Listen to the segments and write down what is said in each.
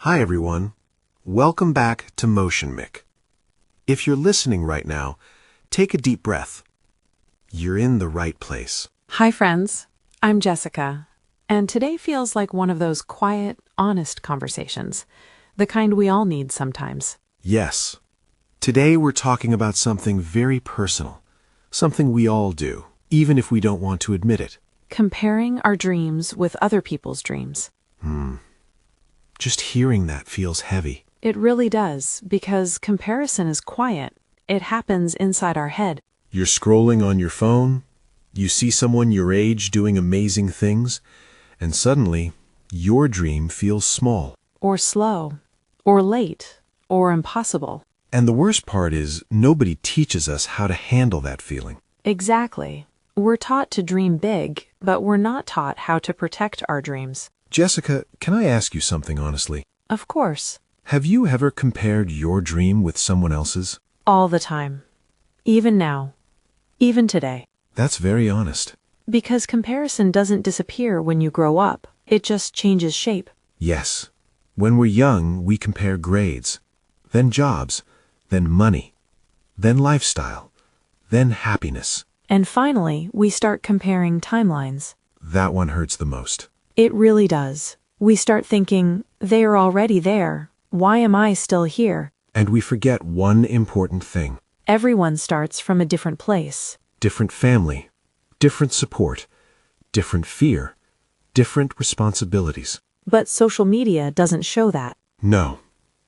Hi everyone. Welcome back to Motion Micc. If you're listening right now, take a deep breath. You're in the right place. Hi friends, I'm Jessica, and today feels like one of those quiet, honest conversations, the kind we all need sometimes. Yes. Today we're talking about something very personal, something we all do, even if we don't want to admit it. Comparing our dreams with other people's dreams. Just hearing that feels heavy. It really does, because comparison is quiet. It happens inside our head. You're scrolling on your phone, you see someone your age doing amazing things, and suddenly your dream feels small. Or slow. Or late. Or impossible. And the worst part is, nobody teaches us how to handle that feeling. Exactly. We're taught to dream big, but we're not taught how to protect our dreams. Jessica, can I ask you something honestly? Of course. Have you ever compared your dream with someone else's? All the time. Even now. Even today. That's very honest. Because comparison doesn't disappear when you grow up. It just changes shape. Yes. When we're young, we compare grades, then jobs, then money, then lifestyle, then happiness. And finally, we start comparing timelines. That one hurts the most. It really does. We start thinking, they are already there. Why am I still here? And we forget one important thing. Everyone starts from a different place. Different family, different support, different fear, different responsibilities. But social media doesn't show that. No,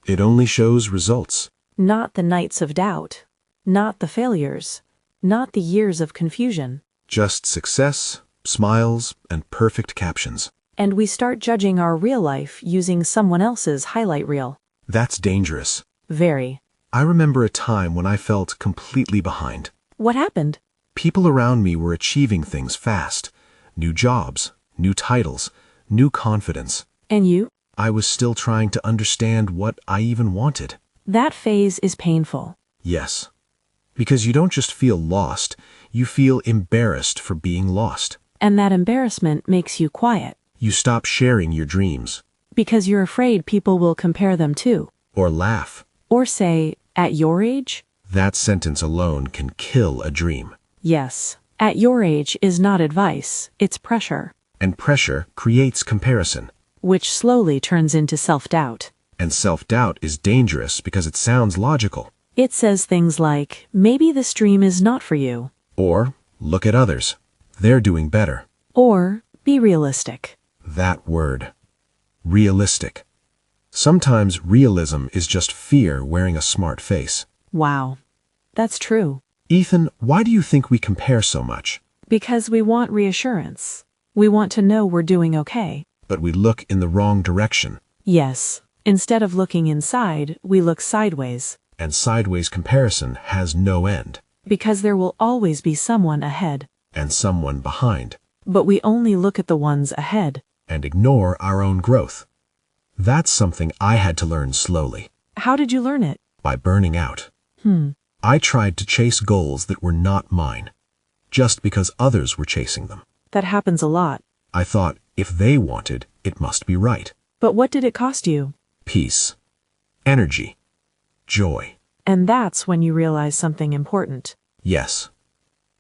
it only shows results. Not the nights of doubt. Not the failures. Not the years of confusion. Just success, smiles, and perfect captions. And we start judging our real life using someone else's highlight reel. That's dangerous. Very. I remember a time when I felt completely behind. What happened? People around me were achieving things fast. New jobs, new titles, new confidence. And you? I was still trying to understand what I even wanted. That phase is painful. Yes. Because you don't just feel lost, you feel embarrassed for being lost. And that embarrassment makes you quiet. You stop sharing your dreams. Because you're afraid people will compare them too. Or laugh. Or say, at your age? That sentence alone can kill a dream. Yes. At your age is not advice, it's pressure. And pressure creates comparison. Which slowly turns into self-doubt. And self-doubt is dangerous because it sounds logical. It says things like, maybe this dream is not for you. Or, look at others. They're doing better. Or, be realistic. That word. Realistic. Sometimes realism is just fear wearing a smart face. Wow. That's true. Ethan, why do you think we compare so much? Because we want reassurance. We want to know we're doing okay. But we look in the wrong direction. Yes. Instead of looking inside, we look sideways. And sideways comparison has no end. Because there will always be someone ahead. And someone behind. But we only look at the ones ahead. And ignore our own growth. That's something I had to learn slowly. How did you learn it? By burning out. I tried to chase goals that were not mine, just because others were chasing them. That happens a lot. I thought, if they wanted, it must be right. But what did it cost you? Peace. Energy. Joy. And that's when you realize something important. Yes.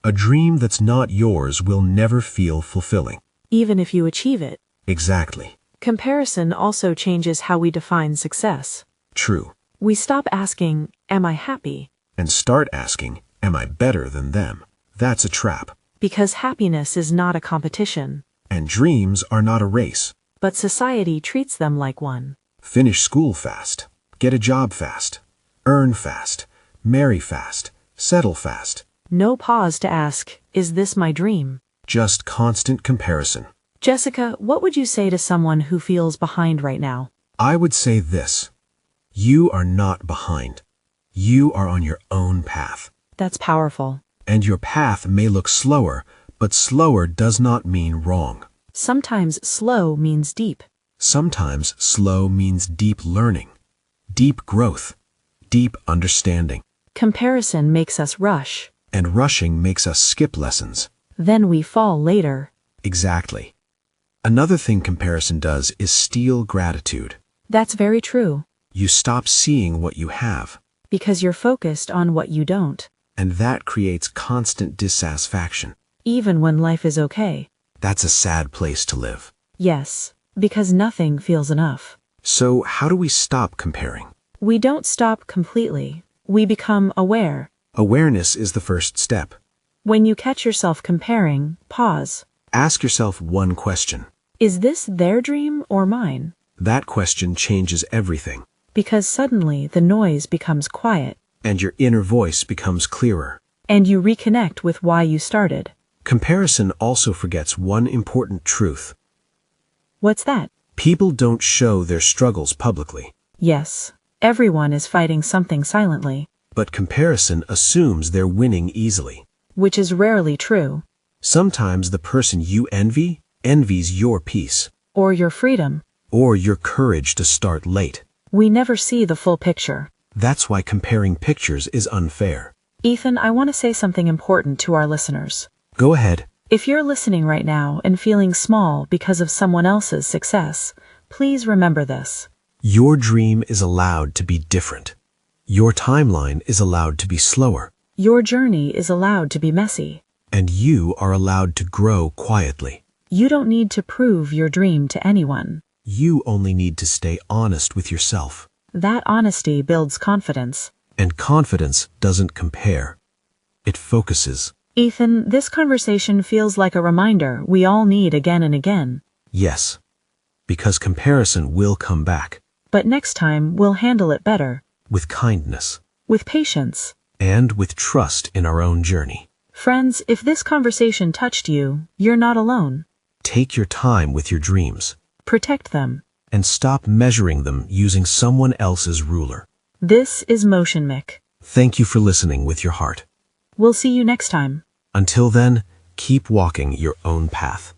A dream that's not yours will never feel fulfilling. Even if you achieve it. Exactly. Comparison also changes how we define success. True. We stop asking, am I happy? And start asking, am I better than them? That's a trap. Because happiness is not a competition. And dreams are not a race. But society treats them like one. Finish school fast. Get a job fast. Earn fast. Marry fast. Settle fast. No pause to ask, is this my dream? Just constant comparison. Jessica, what would you say to someone who feels behind right now? I would say this. You are not behind. You are on your own path. That's powerful. And your path may look slower, but slower does not mean wrong. Sometimes slow means deep. Sometimes slow means deep learning, deep growth, deep understanding. Comparison makes us rush. And rushing makes us skip lessons. Then we fall later. Exactly. Another thing comparison does is steal gratitude. That's very true, You stop seeing what you have, because you're focused on what you don't, and that creates constant dissatisfaction. even when life is okay. That's a sad place to live. Yes, because nothing feels enough. So, how do we stop comparing? We don't stop completely. We become aware. Awareness is the first step. When you catch yourself comparing, pause. Ask yourself one question. Is this their dream or mine? That question changes everything, Because suddenly the noise becomes quiet, and your inner voice becomes clearer. and you reconnect with why you started. Comparison also forgets one important truth. What's that? People don't show their struggles publicly, Yes, everyone is fighting something silently, but comparison assumes they're winning easily. which is rarely true. Sometimes the person you envies your peace, Or your freedom. or your courage to start late. We never see the full picture. That's why comparing pictures is unfair. Ethan, I want to say something important to our listeners. Go ahead. If you're listening right now and feeling small because of someone else's success, please remember this. Your dream is allowed to be different. Your timeline is allowed to be slower, Your journey is allowed to be messy. and you are allowed to grow quietly. You don't need to prove your dream to anyone. You only need to stay honest with yourself. That honesty builds confidence. And confidence doesn't compare. It focuses. Ethan, this conversation feels like a reminder we all need again and again. Yes, because comparison will come back But next time, we'll handle it better. with kindness With patience. and with trust in our own journey. Friends, if this conversation touched you, you're not alone. Take your time with your dreams Protect them. and stop measuring them using someone else's ruler. This is Motion Micc. Thank you for listening with your heart. We'll see you next time. Until then, keep walking your own path.